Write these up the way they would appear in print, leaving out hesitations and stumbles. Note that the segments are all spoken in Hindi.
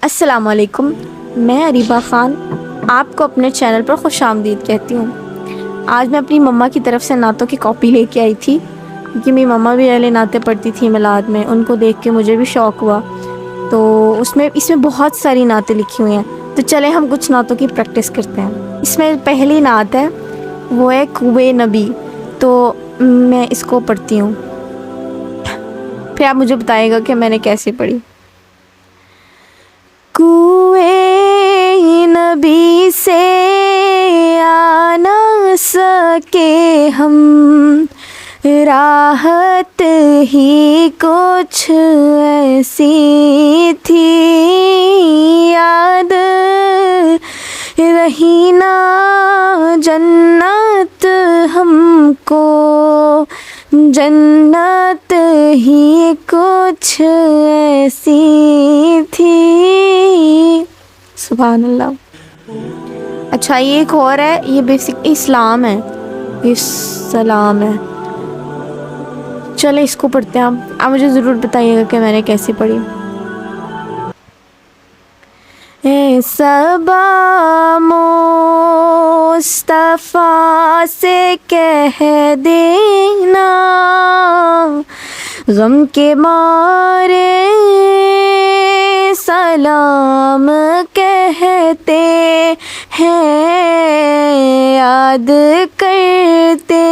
अस्सलामुअलैकुम, मैं अरीबा ख़ान आपको अपने चैनल पर खुशामदीद कहती हूँ। आज मैं अपनी मम्मा की तरफ से नातों की कॉपी लेके आई थी क्योंकि मेरी मम्मा भी अहले नाते पढ़ती थी मिलाद में। उनको देख के मुझे भी शौक़ हुआ, तो इसमें बहुत सारी नातें लिखी हुई हैं। तो चले हम कुछ नातों की प्रैक्टिस करते हैं। इसमें पहली नात है, वो है कुए नबी। तो मैं इसको पढ़ती हूँ, फिर आप मुझे बताइएगा कि मैंने कैसे पढ़ी। कुए नबी से आ न सके हम, राहत ही कुछ ऐसी थी, याद रही ना जन्नत हमको, जन्नत ही कुछ ऐसी थी। सुभान अल्लाह। अच्छा, ये एक और है, ये बेसिक इस्लाम है, इस्लाम है। चले इसको पढ़ते हैं। आप मुझे ज़रूर बताइएगा कि मैंने कैसे पढ़ी। ए सबा मुस्तफ़ा से कह देना, गम के मारे सलाम कहते हैं, याद करते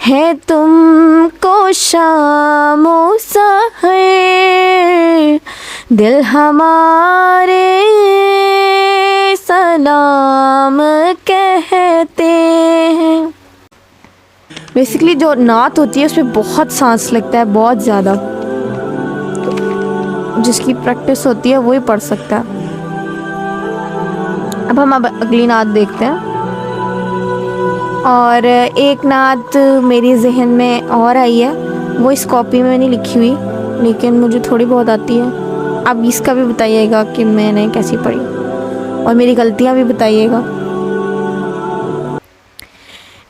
हैं तुमको शामो सहर, दिल हमारे सलाम कहते हैं। बेसिकली जो नात होती है उसमें बहुत सांस लगता है, बहुत ज़्यादा। जिसकी प्रैक्टिस होती है वही पढ़ सकता है। अब हम अगली नात देखते हैं। और एक नात मेरी जहन में और आई है, वो इस कॉपी में नहीं लिखी हुई, लेकिन मुझे थोड़ी बहुत आती है। आप इसका भी बताइएगा कि मैंने कैसी पढ़ी, और मेरी गलतियाँ भी बताइएगा।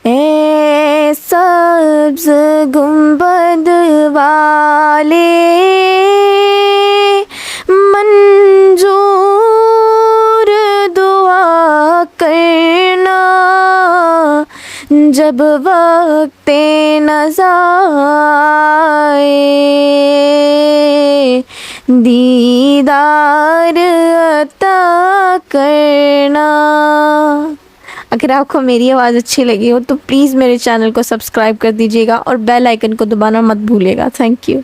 ए सब्ज़ गुंबद वाले मंजूर दुआ करना, जब वक्त नज़ा आए, दीदार अता करना। अगर आपको मेरी आवाज़ अच्छी लगी हो तो प्लीज़ मेरे चैनल को सब्सक्राइब कर दीजिएगा और बेल आइकन को दबाना मत भूलिएगा। Thank you.